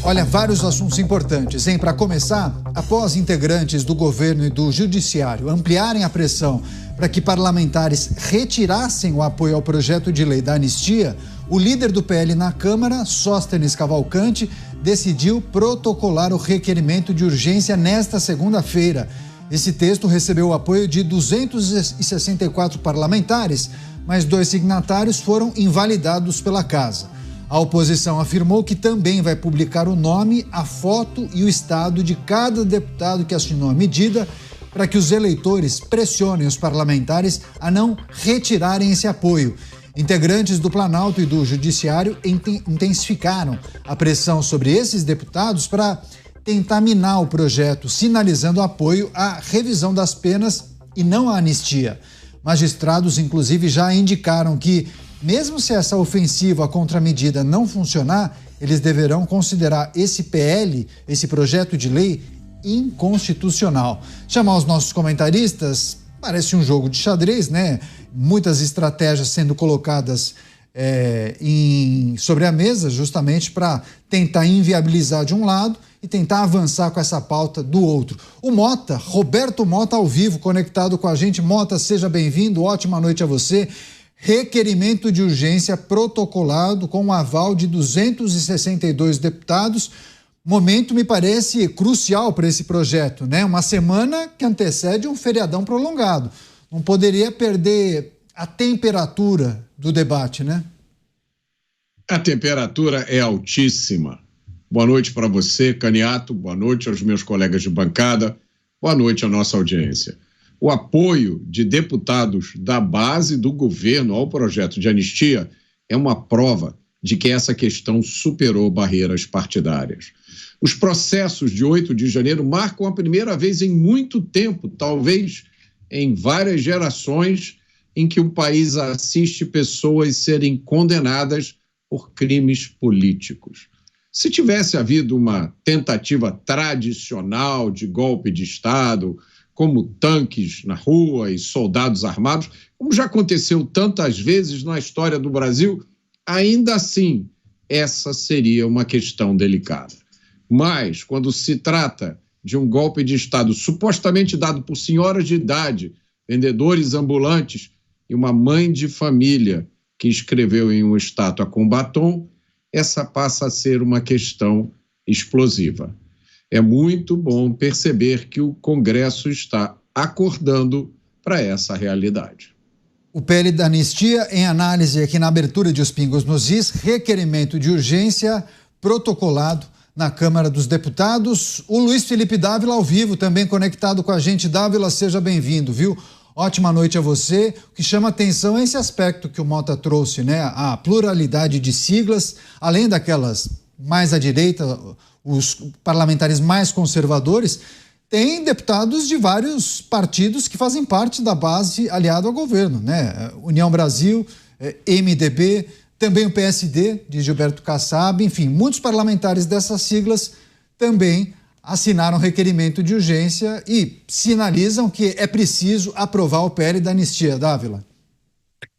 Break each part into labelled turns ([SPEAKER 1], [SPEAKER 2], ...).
[SPEAKER 1] Olha, vários assuntos importantes, hein? Para começar, após integrantes do governo e do judiciário ampliarem a pressão para que parlamentares retirassem o apoio ao projeto de lei da anistia, o líder do PL na Câmara, Sóstenes Cavalcante, decidiu protocolar o requerimento de urgência nesta segunda-feira. Esse texto recebeu o apoio de 264 parlamentares, mas 2 signatários foram invalidados pela Casa. A oposição afirmou que também vai publicar o nome, a foto e o estado de cada deputado que assinou a medida para que os eleitores pressionem os parlamentares a não retirarem esse apoio. Integrantes do Planalto e do Judiciário intensificaram a pressão sobre esses deputados para tentar minar o projeto, sinalizando apoio à revisão das penas e não à anistia. Magistrados, inclusive, já indicaram que, mesmo se essa ofensiva contra a medida não funcionar, eles deverão considerar esse PL, esse projeto de lei, inconstitucional. Chamar os nossos comentaristas parece um jogo de xadrez, né? Muitas estratégias sendo colocadas sobre a mesa, justamente para tentar inviabilizar de um lado e tentar avançar com essa pauta do outro. O Mota, Roberto Mota, ao vivo, conectado com a gente. Mota, seja bem-vindo, ótima noite a você. Requerimento de urgência protocolado com o aval de 262 deputados. Momento me parece crucial para esse projeto, né? Uma semana que antecede um feriadão prolongado. Não poderia perder a temperatura do debate, né?
[SPEAKER 2] A temperatura é altíssima. Boa noite para você, Caniato. Boa noite aos meus colegas de bancada. Boa noite à nossa audiência. O apoio de deputados da base do governo ao projeto de anistia é uma prova de que essa questão superou barreiras partidárias. Os processos de 8 de janeiro marcam a primeira vez em muito tempo, talvez em várias gerações, em que o país assiste pessoas serem condenadas por crimes políticos. Se tivesse havido uma tentativa tradicional de golpe de Estado, como tanques na rua e soldados armados, como já aconteceu tantas vezes na história do Brasil, ainda assim, essa seria uma questão delicada. Mas, quando se trata de um golpe de Estado supostamente dado por senhoras de idade, vendedores ambulantes e uma mãe de família que escreveu em uma estátua com batom, essa passa a ser uma questão explosiva. É muito bom perceber que o Congresso está acordando para essa realidade.
[SPEAKER 1] O PL da anistia em análise aqui na abertura de Os Pingos nos Is, requerimento de urgência protocolado na Câmara dos Deputados. O Luiz Felipe Dávila ao vivo, também conectado com a gente. Dávila, seja bem-vindo, viu? Ótima noite a você. O que chama atenção é esse aspecto que o Mota trouxe, né? A pluralidade de siglas, além daquelas mais à direita, os parlamentares mais conservadores, tem deputados de vários partidos que fazem parte da base aliada ao governo, né? União Brasil, MDB, também o PSD, de Gilberto Kassab, enfim, muitos parlamentares dessas siglas também assinaram requerimento de urgência e sinalizam que é preciso aprovar o PL da anistia. Dávila.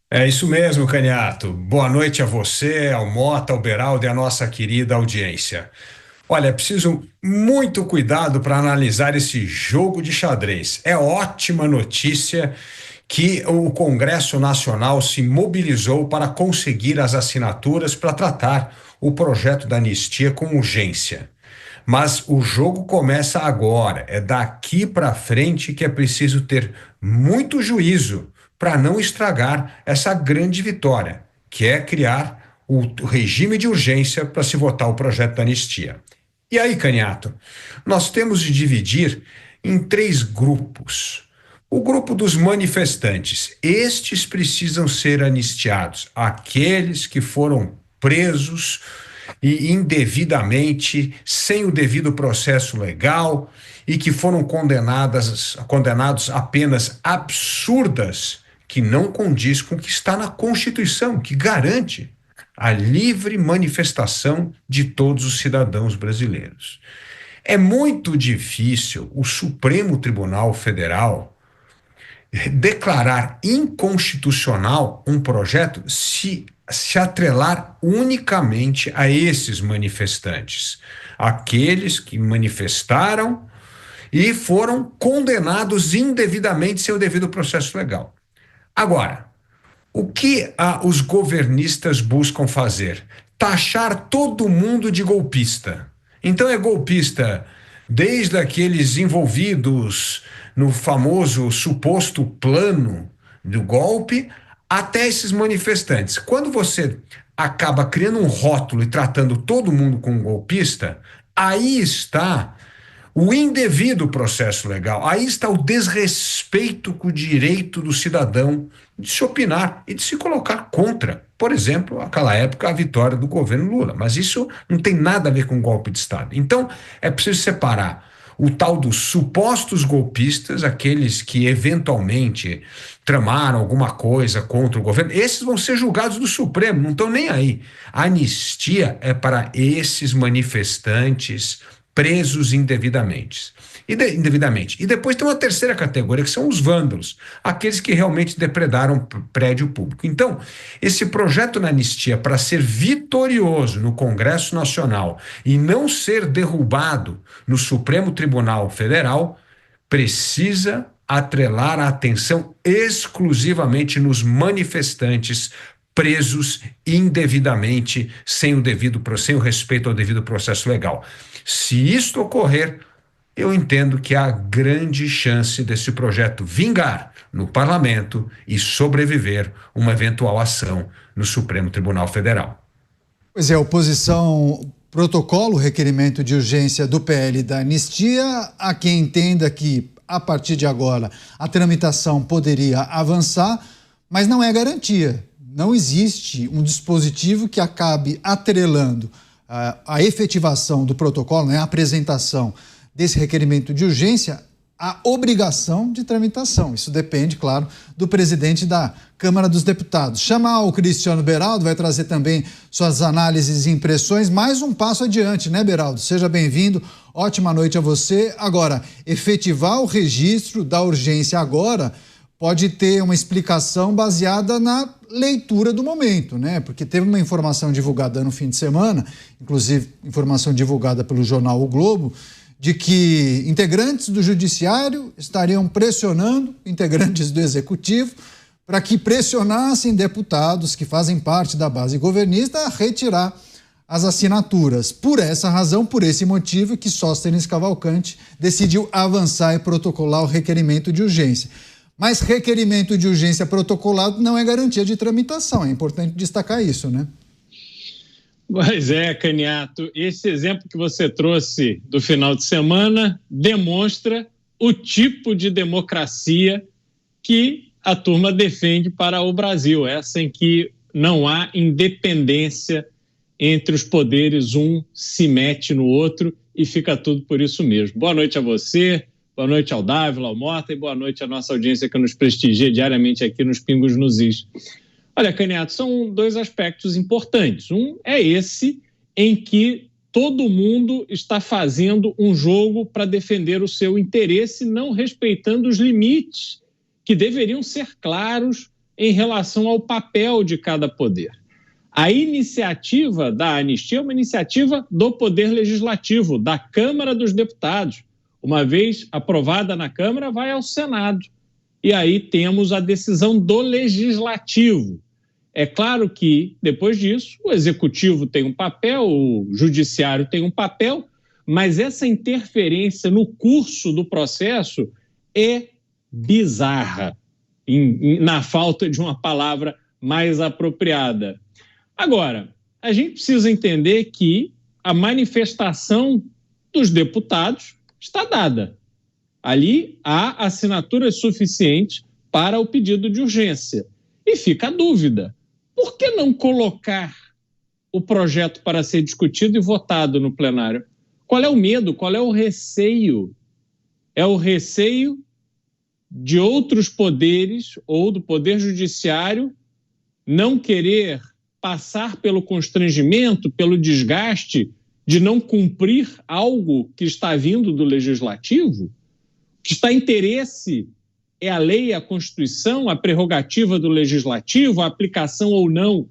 [SPEAKER 3] É isso mesmo, Caniato. Boa noite a você, ao Mota, ao Beraldo e à nossa querida audiência. Olha, é preciso muito cuidado para analisar esse jogo de xadrez. É ótima notícia que o Congresso Nacional se mobilizou para conseguir as assinaturas para tratar o projeto da anistia com urgência. Mas o jogo começa agora, é daqui para frente que é preciso ter muito juízo para não estragar essa grande vitória, que é criar o regime de urgência para se votar o projeto da anistia. E aí, Caniato, nós temos de dividir em 3 grupos. O grupo dos manifestantes, estes precisam ser anistiados, aqueles que foram presos e indevidamente, sem o devido processo legal e que foram condenados a penas absurdas que não condiz com o que está na Constituição, que garante a livre manifestação de todos os cidadãos brasileiros. É muito difícil o Supremo Tribunal Federal declarar inconstitucional um projeto se se atrelar unicamente a esses manifestantes, aqueles que manifestaram e foram condenados indevidamente sem o devido processo legal. Agora, o que os governistas buscam fazer? Taxar todo mundo de golpista. Então é golpista desde aqueles envolvidos no famoso suposto plano do golpe até esses manifestantes. Quando você acaba criando um rótulo e tratando todo mundo como golpista, aí está o indevido processo legal, aí está o desrespeito com o direito do cidadão de se opinar e de se colocar contra, por exemplo, naquela época, a vitória do governo Lula. Mas isso não tem nada a ver com golpe de Estado. Então, é preciso separar o tal dos supostos golpistas, aqueles que eventualmente tramaram alguma coisa contra o governo, esses vão ser julgados do Supremo, não estão nem aí. A anistia é para esses manifestantes presos indevidamente. E depois tem uma terceira categoria, que são os vândalos, aqueles que realmente depredaram prédio público. Então, esse projeto na anistia, para ser vitorioso no Congresso Nacional e não ser derrubado no Supremo Tribunal Federal, precisa atrelar a atenção exclusivamente nos manifestantes presos indevidamente, sem o respeito ao devido processo legal. Se isto ocorrer, eu entendo que há grande chance desse projeto vingar no parlamento e sobreviver uma eventual ação no Supremo Tribunal Federal.
[SPEAKER 1] Pois é, a oposição protocolo o requerimento de urgência do PL da anistia. Há quem entenda que, a partir de agora, a tramitação poderia avançar, mas não é garantia. Não existe um dispositivo que acabe atrelando a efetivação do protocolo, né, a apresentação desse requerimento de urgência, a obrigação de tramitação. Isso depende, claro, do presidente da Câmara dos Deputados. Chamar o Cristiano Beraldo, vai trazer também suas análises e impressões, mais um passo adiante, né, Beraldo? Seja bem-vindo, ótima noite a você. Agora, efetivar o registro da urgência agora pode ter uma explicação baseada na leitura do momento, né? Porque teve uma informação divulgada no fim de semana, inclusive informação divulgada pelo jornal O Globo, de que integrantes do Judiciário estariam pressionando integrantes do Executivo para que pressionassem deputados que fazem parte da base governista a retirar as assinaturas. Por essa razão, por esse motivo, que Sóstenes Cavalcante decidiu avançar e protocolar o requerimento de urgência. Mas requerimento de urgência protocolado não é garantia de tramitação, é importante destacar isso, né?
[SPEAKER 4] Pois é, Caniato, esse exemplo que você trouxe do final de semana demonstra o tipo de democracia que a turma defende para o Brasil, essa em que não há independência entre os poderes, um se mete no outro e fica tudo por isso mesmo. Boa noite a você, boa noite ao Dávila, ao Mota e boa noite à nossa audiência que nos prestigia diariamente aqui nos Pingos nos Is. Olha, Caniato, são dois aspectos importantes. Um é esse em que todo mundo está fazendo um jogo para defender o seu interesse, não respeitando os limites que deveriam ser claros em relação ao papel de cada poder. A iniciativa da anistia é uma iniciativa do Poder Legislativo, da Câmara dos Deputados. Uma vez aprovada na Câmara, vai ao Senado. E aí temos a decisão do Legislativo. É claro que, depois disso, o Executivo tem um papel, o Judiciário tem um papel, mas essa interferência no curso do processo é bizarra, na falta de uma palavra mais apropriada. Agora, a gente precisa entender que a manifestação dos deputados está dada. Ali há assinaturas suficientes para o pedido de urgência. E fica a dúvida. Por que não colocar o projeto para ser discutido e votado no plenário? Qual é o medo? Qual é o receio? É o receio de outros poderes ou do Poder Judiciário não querer passar pelo constrangimento, pelo desgaste de não cumprir algo que está vindo do Legislativo? Que está em interesse a lei, a Constituição, a prerrogativa do Legislativo, a aplicação ou não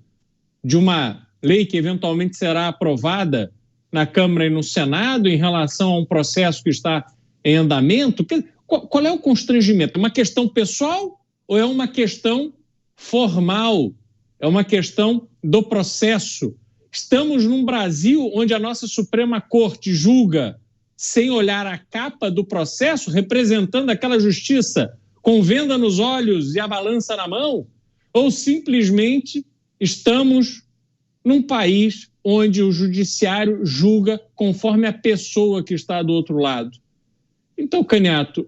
[SPEAKER 4] de uma lei que eventualmente será aprovada na Câmara e no Senado em relação a um processo que está em andamento? Qual é o constrangimento? É uma questão pessoal ou é uma questão formal? É uma questão do processo? Estamos num Brasil onde a nossa Suprema Corte julga sem olhar a capa do processo, representando aquela justiça com venda nos olhos e a balança na mão? Ou simplesmente estamos num país onde o judiciário julga conforme a pessoa que está do outro lado? Então, Caniato,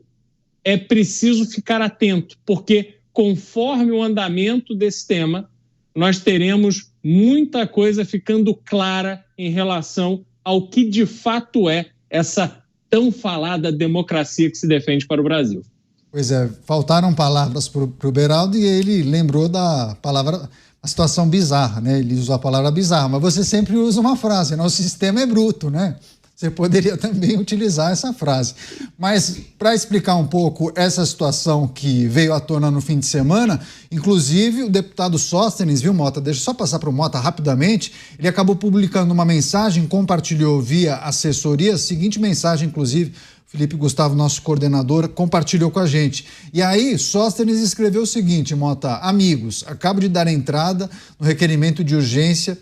[SPEAKER 4] é preciso ficar atento, porque conforme o andamento desse tema, nós teremos muita coisa ficando clara em relação ao que de fato é essa tão falada democracia que se defende para o Brasil.
[SPEAKER 1] Pois é, faltaram palavras para o Beraldo e ele lembrou da palavra, a situação bizarra, né? Ele usou a palavra bizarra, mas você sempre usa uma frase, né? O sistema é bruto, né? Você poderia também utilizar essa frase. Mas, para explicar um pouco essa situação que veio à tona no fim de semana, inclusive o deputado Sóstenes, viu, Mota? Deixa eu só passar para o Mota rapidamente. Ele acabou publicando uma mensagem, compartilhou via assessoria, a seguinte mensagem, inclusive, Felipe Gustavo, nosso coordenador, compartilhou com a gente. E aí, Sóstenes escreveu o seguinte, Mota: amigos, acabo de dar entrada no requerimento de urgência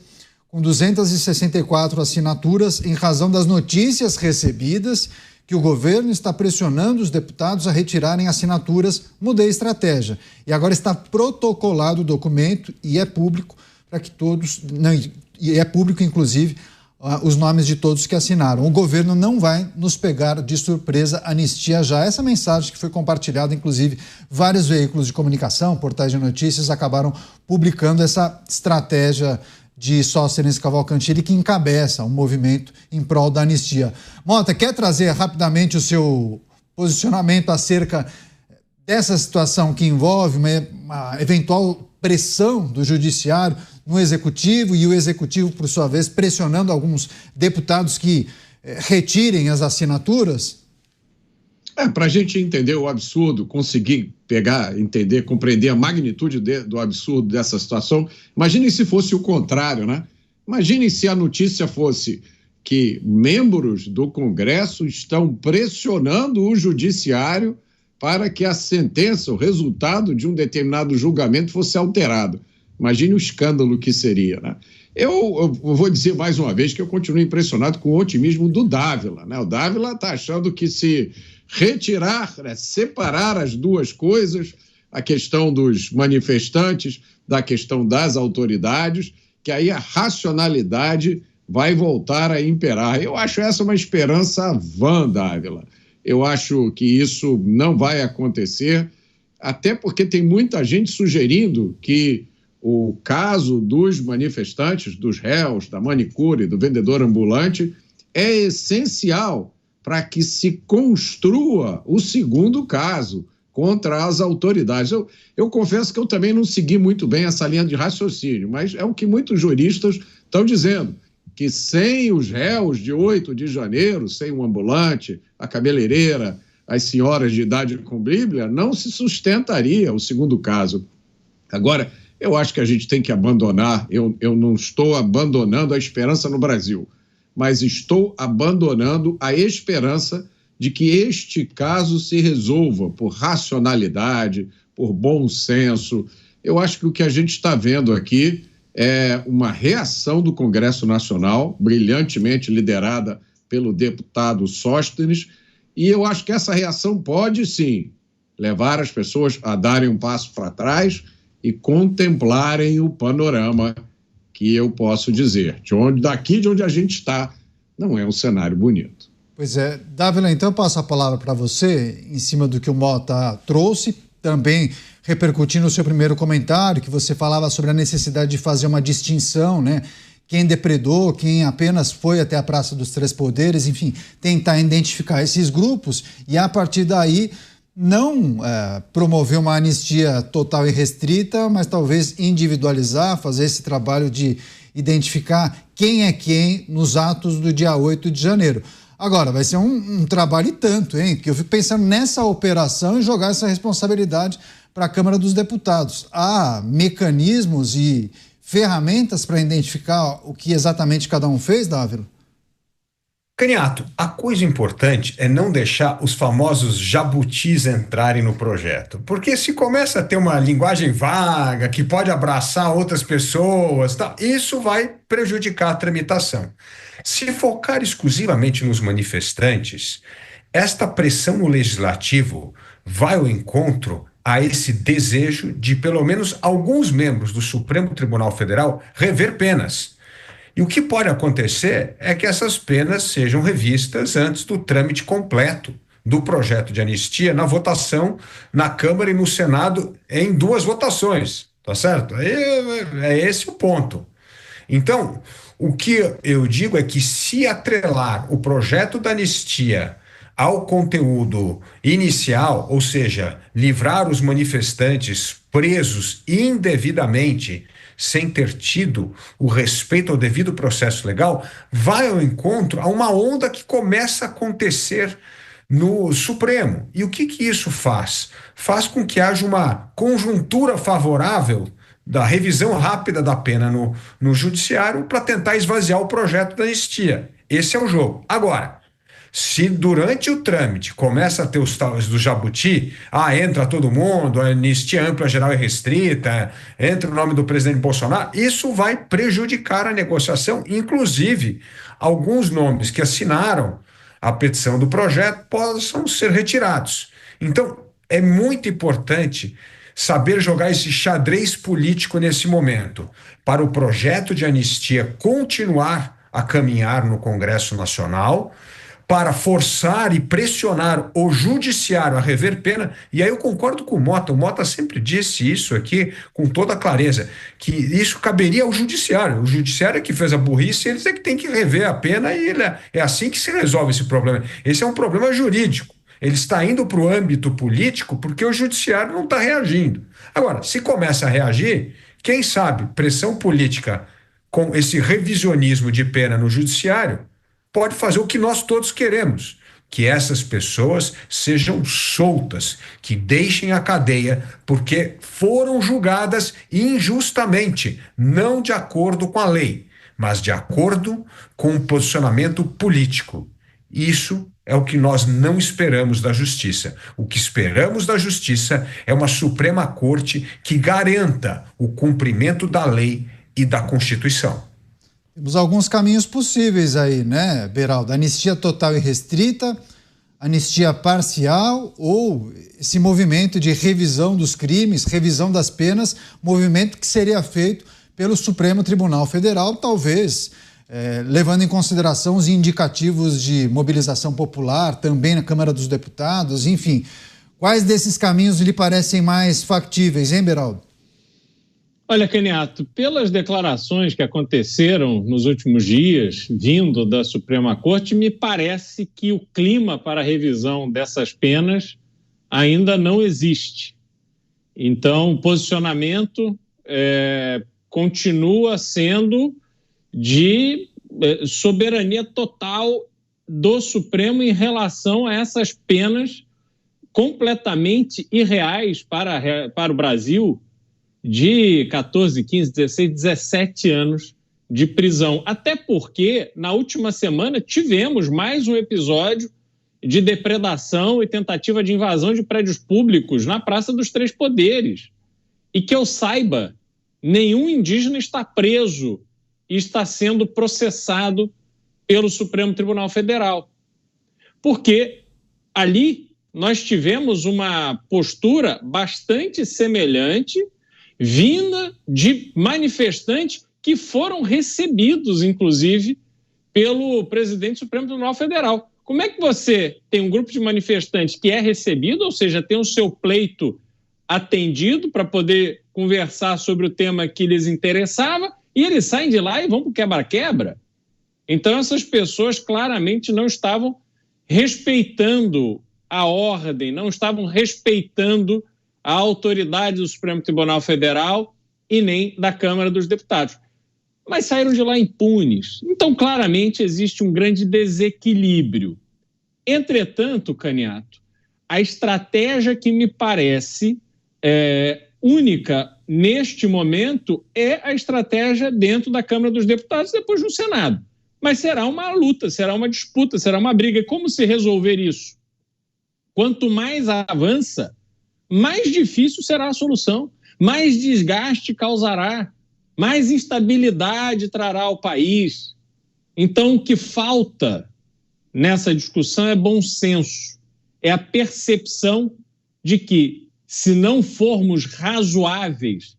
[SPEAKER 1] com 264 assinaturas em razão das notícias recebidas que o governo está pressionando os deputados a retirarem assinaturas. Mudei a estratégia. E agora está protocolado o documento e é público para que todos... Não, e é público, inclusive, os nomes de todos que assinaram. O governo não vai nos pegar de surpresa, anistia já. Essa mensagem que foi compartilhada, inclusive, vários veículos de comunicação, portais de notícias, acabaram publicando essa estratégia de Sóstenes Cavalcantini, que encabeça um movimento em prol da anistia. Mota, quer trazer rapidamente o seu posicionamento acerca dessa situação que envolve uma eventual pressão do judiciário no executivo e o executivo, por sua vez, pressionando alguns deputados que retirem as assinaturas?
[SPEAKER 2] Para a gente entender o absurdo, conseguir pegar, entender, compreender a magnitude do absurdo dessa situação, imaginem se fosse o contrário, né? Imaginem se a notícia fosse que membros do Congresso estão pressionando o judiciário para que a sentença, o resultado de um determinado julgamento fosse alterado. Imagine o escândalo que seria, né? Eu vou dizer mais uma vez que eu continuo impressionado com o otimismo do Dávila, né? O Dávila está achando que se retirar, né, separar as duas coisas, a questão dos manifestantes da questão das autoridades, que aí a racionalidade vai voltar a imperar. Eu acho essa uma esperança vã, Dávila. Eu acho que isso não vai acontecer, até porque tem muita gente sugerindo que o caso dos manifestantes, dos réus, da manicure, do vendedor ambulante, é essencial para que se construa o segundo caso contra as autoridades. Eu confesso que eu também não segui muito bem essa linha de raciocínio, mas é o que muitos juristas estão dizendo, que sem os réus de 8 de janeiro, sem o ambulante, a cabeleireira, as senhoras de idade com Bíblia, não se sustentaria o segundo caso. Agora, eu acho que a gente tem que abandonar, eu não estou abandonando a esperança no Brasil, mas estou abandonando a esperança de que este caso se resolva por racionalidade, por bom senso. Eu acho que o que a gente está vendo aqui é uma reação do Congresso Nacional, brilhantemente liderada pelo deputado Sóstenes, e eu acho que essa reação pode, sim, levar as pessoas a darem um passo para trás e contemplarem o panorama que eu posso dizer. Daqui de onde a gente está, não é um cenário bonito.
[SPEAKER 1] Pois é. Dávila, então eu passo a palavra para você, em cima do que o Mota trouxe, também repercutindo o seu primeiro comentário, que você falava sobre a necessidade de fazer uma distinção, né? Quem depredou, quem apenas foi até a Praça dos Três Poderes, enfim, tentar identificar esses grupos e, a partir daí, não promover uma anistia total e restrita, mas talvez individualizar, fazer esse trabalho de identificar quem é quem nos atos do dia 8 de janeiro. Agora, vai ser um trabalho e tanto, hein? Porque eu fico pensando nessa operação e jogar essa responsabilidade para a Câmara dos Deputados. Há mecanismos e ferramentas para identificar o que exatamente cada um fez, Dávila?
[SPEAKER 3] Caniato, a coisa importante é não deixar os famosos jabutis entrarem no projeto, porque se começa a ter uma linguagem vaga, que pode abraçar outras pessoas, tá, isso vai prejudicar a tramitação. Se focar exclusivamente nos manifestantes, esta pressão no legislativo vai ao encontro a esse desejo de pelo menos alguns membros do Supremo Tribunal Federal rever penas. E o que pode acontecer é que essas penas sejam revistas antes do trâmite completo do projeto de anistia na votação na Câmara e no Senado em 2 votações, tá certo? É esse o ponto. Então, o que eu digo é que se atrelar o projeto da anistia ao conteúdo inicial, ou seja, livrar os manifestantes presos indevidamente, sem ter tido o respeito ao devido processo legal, vai ao encontro a uma onda que começa a acontecer no Supremo. E o que isso faz? Faz com que haja uma conjuntura favorável da revisão rápida da pena no judiciário para tentar esvaziar o projeto da anistia. Esse é o jogo. Agora, se durante o trâmite começa a ter os tais do jabuti, entra todo mundo, a anistia ampla, geral e restrita, entra o nome do presidente Bolsonaro, isso vai prejudicar a negociação, inclusive alguns nomes que assinaram a petição do projeto possam ser retirados. Então, é muito importante saber jogar esse xadrez político nesse momento, para o projeto de anistia continuar a caminhar no Congresso Nacional, para forçar e pressionar o judiciário a rever pena. E aí eu concordo com o Mota sempre disse isso aqui com toda clareza, que isso caberia ao judiciário. O judiciário é que fez a burrice, eles é que tem que rever a pena, e é assim que se resolve esse problema. Esse é um problema jurídico. Ele está indo para o âmbito político porque o judiciário não está reagindo. Agora, se começa a reagir, quem sabe pressão política com esse revisionismo de pena no judiciário pode fazer o que nós todos queremos, que essas pessoas sejam soltas, que deixem a cadeia porque foram julgadas injustamente, não de acordo com a lei, mas de acordo com o posicionamento político. Isso é o que nós não esperamos da justiça. O que esperamos da justiça é uma Suprema Corte que garanta o cumprimento da lei e da Constituição.
[SPEAKER 1] Temos alguns caminhos possíveis aí, né, Beraldo? Anistia total e restrita, anistia parcial ou esse movimento de revisão dos crimes, revisão das penas, movimento que seria feito pelo Supremo Tribunal Federal, talvez levando em consideração os indicativos de mobilização popular, também na Câmara dos Deputados, enfim. Quais desses caminhos lhe parecem mais factíveis, hein, Beraldo?
[SPEAKER 4] Olha, Caniato, pelas declarações que aconteceram nos últimos dias, vindo da Suprema Corte, me parece que o clima para a revisão dessas penas ainda não existe. Então, o posicionamento continua sendo de soberania total do Supremo em relação a essas penas completamente irreais para o Brasil, de 14, 15, 16, 17 anos de prisão. Até porque, na última semana, tivemos mais um episódio de depredação e tentativa de invasão de prédios públicos na Praça dos Três Poderes. E que eu saiba, nenhum indígena está preso e está sendo processado pelo Supremo Tribunal Federal. Porque ali nós tivemos uma postura bastante semelhante vinda de manifestantes que foram recebidos, inclusive, pelo presidente do Supremo Tribunal Federal. Como é que você tem um grupo de manifestantes que é recebido, ou seja, tem o seu pleito atendido para poder conversar sobre o tema que lhes interessava, e eles saem de lá e vão para o quebra-quebra? Então, essas pessoas claramente não estavam respeitando a ordem, não estavam respeitando a autoridade do Supremo Tribunal Federal e nem da Câmara dos Deputados. Mas saíram de lá impunes. Então, claramente, existe um grande desequilíbrio. Entretanto, Caniato, a estratégia que me parece única neste momento, é a estratégia dentro da Câmara dos Deputados e depois no Senado. Mas será uma luta, será uma disputa, será uma briga. E como se resolver isso? Quanto mais avança, mais difícil será a solução, mais desgaste causará, mais instabilidade trará ao país. Então, o que falta nessa discussão é bom senso, é a percepção de que, se não formos razoáveis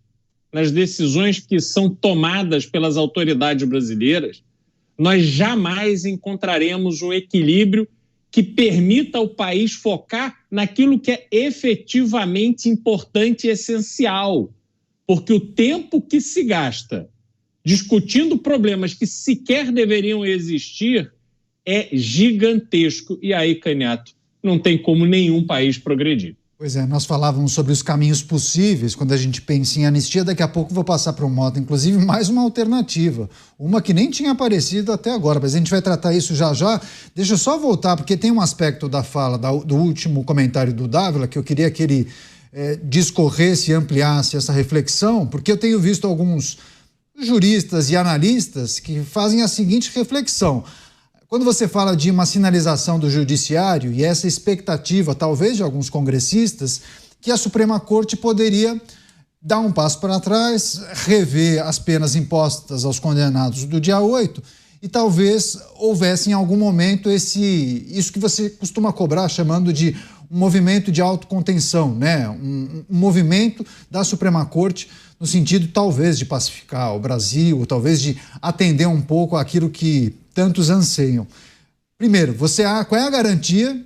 [SPEAKER 4] nas decisões que são tomadas pelas autoridades brasileiras, nós jamais encontraremos um equilíbrio que permita ao país focar naquilo que é efetivamente importante e essencial. Porque o tempo que se gasta discutindo problemas que sequer deveriam existir é gigantesco. E aí, Canhato, não tem como nenhum país progredir.
[SPEAKER 1] Pois é, nós falávamos sobre os caminhos possíveis quando a gente pensa em anistia. Daqui a pouco vou passar para o Mota, inclusive, mais uma alternativa. Uma que nem tinha aparecido até agora, mas a gente vai tratar isso já já. Deixa eu só voltar, porque tem um aspecto da fala do último comentário do Dávila que eu queria que ele discorresse e ampliasse essa reflexão, porque eu tenho visto alguns juristas e analistas que fazem a seguinte reflexão. Quando você fala de uma sinalização do judiciário e essa expectativa, talvez de alguns congressistas, que a Suprema Corte poderia dar um passo para trás, rever as penas impostas aos condenados do dia 8 e talvez houvesse em algum momento isso que você costuma cobrar, chamando de um movimento de autocontenção, né? Um movimento da Suprema Corte no sentido talvez de pacificar o Brasil, talvez de atender um pouco àquilo que tantos anseiam. Primeiro, qual é a garantia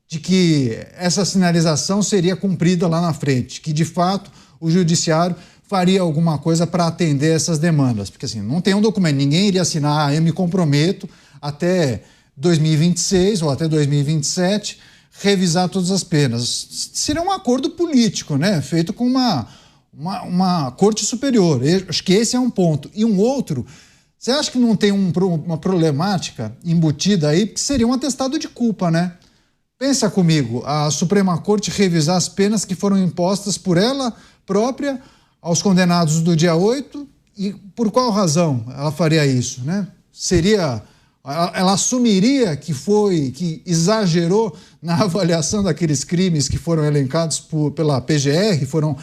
[SPEAKER 1] de que essa sinalização seria cumprida lá na frente, que de fato o judiciário faria alguma coisa para atender essas demandas? Porque assim, não tem um documento, ninguém iria assinar, eu me comprometo até 2026 ou até 2027 revisar todas as penas. Seria um acordo político, né? Feito com uma corte superior. Eu acho que esse é um ponto. E um outro, você acha que não tem uma problemática embutida aí? Porque seria um atestado de culpa, né? Pensa comigo, a Suprema Corte revisar as penas que foram impostas por ela própria aos condenados do dia 8, e por qual razão ela faria isso, né? Ela assumiria que exagerou na avaliação daqueles crimes que foram elencados pela PGR, foram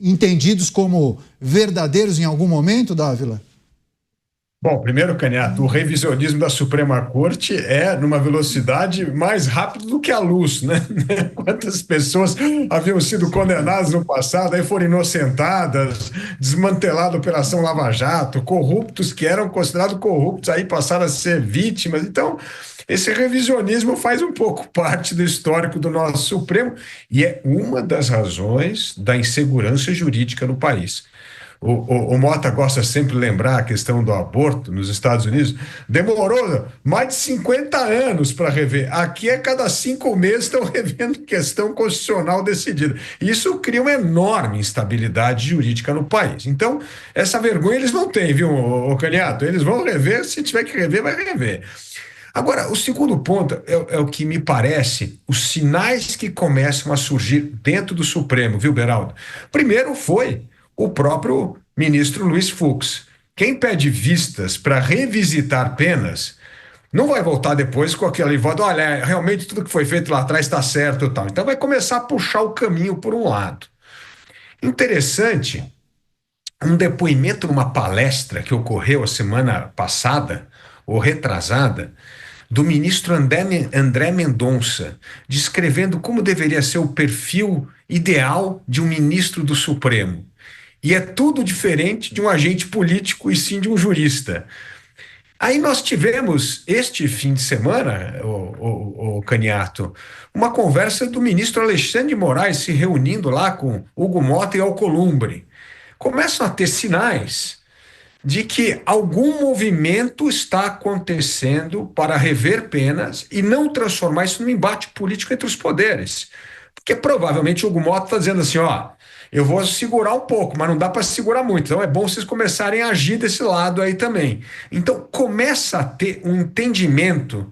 [SPEAKER 1] entendidos como verdadeiros em algum momento, Dávila?
[SPEAKER 3] Bom, primeiro, Canhato, o revisionismo da Suprema Corte é numa velocidade mais rápida do que a luz, né? Quantas pessoas haviam sido condenadas no passado, aí foram inocentadas, desmantelada a Operação Lava Jato, corruptos que eram considerados corruptos, aí passaram a ser vítimas. Então, esse revisionismo faz um pouco parte do histórico do nosso Supremo e é uma das razões da insegurança jurídica no país. O Mota gosta sempre de lembrar a questão do aborto nos Estados Unidos. Demorou mais de 50 anos para rever. Aqui, a cada 5 meses, estão revendo questão constitucional decidida. Isso cria uma enorme instabilidade jurídica no país. Então, essa vergonha eles não têm, viu, Canhato? Eles vão rever, se tiver que rever, vai rever. Agora, o segundo ponto é o que me parece, os sinais que começam a surgir dentro do Supremo, viu, Beraldo? Primeiro foi o próprio ministro Luiz Fux. Quem pede vistas para revisitar penas não vai voltar depois com aquele voto, olha, realmente tudo que foi feito lá atrás está certo e tal. Então vai começar a puxar o caminho por um lado. Interessante, um depoimento numa palestra que ocorreu a semana passada, ou retrasada, do ministro André Mendonça, descrevendo como deveria ser o perfil ideal de um ministro do Supremo. E é tudo diferente de um agente político e sim de um jurista. Aí nós tivemos, este fim de semana, o Canhato, uma conversa do ministro Alexandre de Moraes se reunindo lá com Hugo Mota e Alcolumbre. Começam a ter sinais de que algum movimento está acontecendo para rever penas e não transformar isso num embate político entre os poderes. Porque provavelmente o Hugo Mota está dizendo assim, eu vou segurar um pouco, mas não dá para segurar muito. Então é bom vocês começarem a agir desse lado aí também. Então começa a ter um entendimento,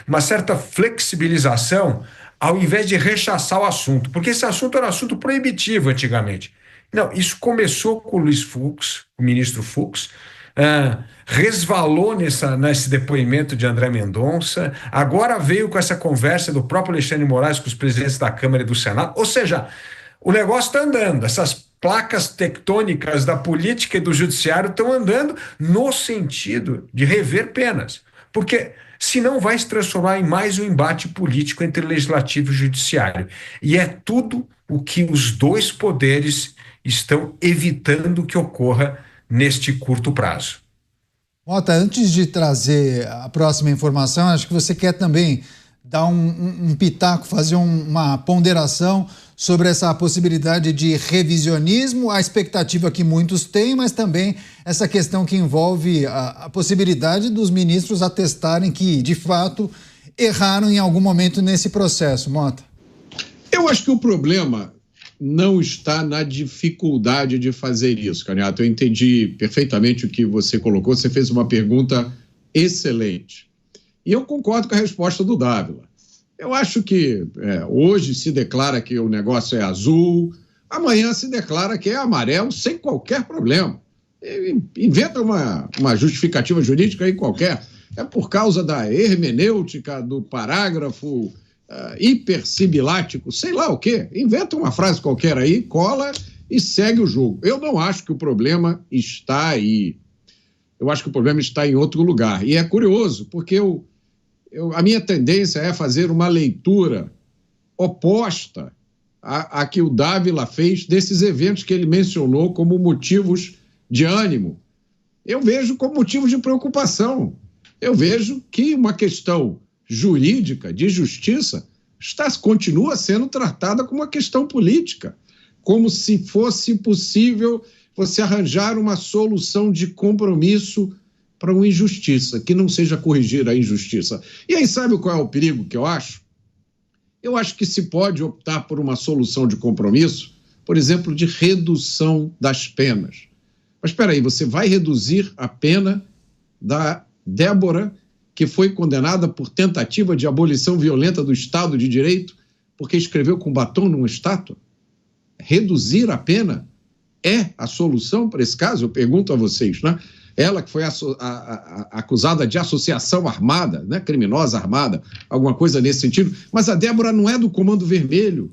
[SPEAKER 3] uma certa flexibilização ao invés de rechaçar o assunto, porque esse assunto era assunto proibitivo antigamente. Não, isso começou com o Luiz Fux, o ministro Fux, resvalou nesse depoimento de André Mendonça, agora veio com essa conversa do próprio Alexandre de Moraes com os presidentes da Câmara e do Senado, ou seja, o negócio está andando, essas placas tectônicas da política e do judiciário estão andando no sentido de rever penas, porque senão vai se transformar em mais um embate político entre legislativo e judiciário, e é tudo o que os dois poderes estão evitando que ocorra neste curto prazo.
[SPEAKER 1] Mota, antes de trazer a próxima informação, acho que você quer também dar um pitaco, fazer uma ponderação sobre essa possibilidade de revisionismo, a expectativa que muitos têm, mas também essa questão que envolve a possibilidade dos ministros atestarem que, de fato, erraram em algum momento nesse processo. Mota.
[SPEAKER 2] Eu acho que o problema não está na dificuldade de fazer isso, Caniato. Eu entendi perfeitamente o que você colocou, você fez uma pergunta excelente. E eu concordo com a resposta do Dávila. Eu acho que hoje se declara que o negócio é azul, amanhã se declara que é amarelo sem qualquer problema. Inventa uma justificativa jurídica aí qualquer. É por causa da hermenêutica do parágrafo hipersibilático, sei lá o quê. Inventa uma frase qualquer aí, cola e segue o jogo. Eu não acho que o problema está aí. Eu acho que o problema está em outro lugar. E é curioso, porque a minha tendência é fazer uma leitura oposta a que o Dávila fez desses eventos que ele mencionou como motivos de ânimo. Eu vejo como motivos de preocupação. Eu vejo que uma questão jurídica, de justiça, continua sendo tratada como uma questão política, como se fosse possível você arranjar uma solução de compromisso para uma injustiça, que não seja corrigir a injustiça. E aí sabe qual é o perigo que eu acho? Eu acho que se pode optar por uma solução de compromisso, por exemplo, de redução das penas. Mas espera aí, você vai reduzir a pena da Débora, que foi condenada por tentativa de abolição violenta do Estado de Direito, porque escreveu com batom numa estátua? Reduzir a pena é a solução para esse caso? Eu pergunto a vocês, né? Ela que foi acusada de associação armada, né? Criminosa armada, alguma coisa nesse sentido, mas a Débora não é do Comando Vermelho.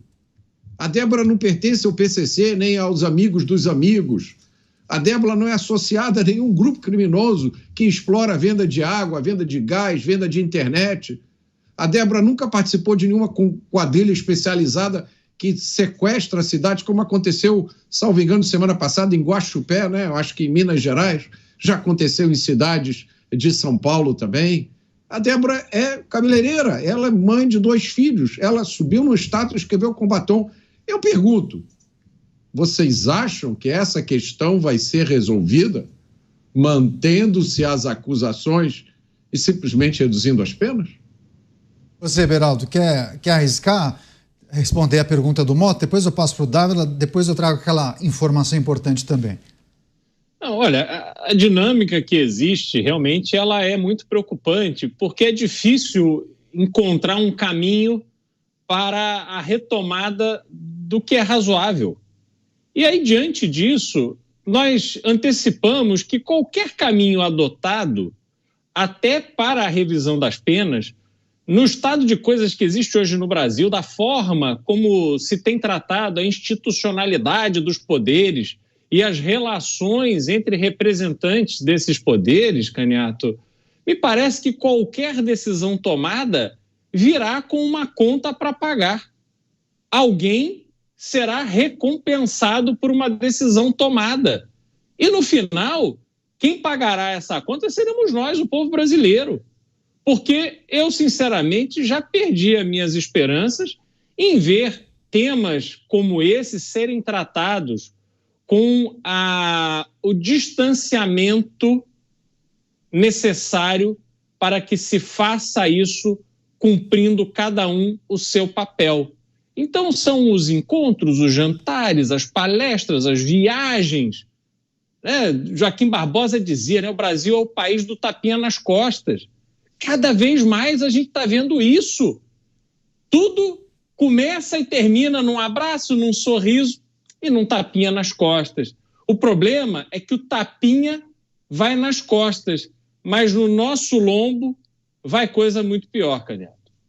[SPEAKER 2] A Débora não pertence ao PCC, nem aos amigos dos amigos. A Débora não é associada a nenhum grupo criminoso que explora a venda de água, a venda de gás, venda de internet. A Débora nunca participou de nenhuma quadrilha especializada que sequestra a cidade, como aconteceu, salvo engano, semana passada em Guaxupé, né? Eu acho que em Minas Gerais, já aconteceu em cidades de São Paulo também. A Débora é cabeleireira, ela é mãe de 2 filhos, ela subiu no status e escreveu com batom. Eu pergunto, vocês acham que essa questão vai ser resolvida mantendo-se as acusações e simplesmente reduzindo as penas?
[SPEAKER 1] Você, Beraldo, quer arriscar responder a pergunta do Mota? Depois eu passo para o Dávila, depois eu trago aquela informação importante também.
[SPEAKER 4] Não, olha, a dinâmica que existe realmente ela é muito preocupante, porque é difícil encontrar um caminho para a retomada do que é razoável. E aí, diante disso, nós antecipamos que qualquer caminho adotado, até para a revisão das penas, no estado de coisas que existe hoje no Brasil, da forma como se tem tratado a institucionalidade dos poderes e as relações entre representantes desses poderes, Caniato, me parece que qualquer decisão tomada virá com uma conta para pagar. Alguém será recompensado por uma decisão tomada. E, no final, quem pagará essa conta seremos nós, o povo brasileiro. Porque eu, sinceramente, já perdi as minhas esperanças em ver temas como esse serem tratados com o distanciamento necessário para que se faça isso cumprindo cada um o seu papel. Então são os encontros, os jantares, as palestras, as viagens. Joaquim Barbosa dizia, né, o Brasil é o país do tapinha nas costas. Cada vez mais a gente está vendo isso. Tudo começa e termina num abraço, num sorriso e num tapinha nas costas. O problema é que o tapinha vai nas costas, mas no nosso lombo vai coisa muito pior, Canela.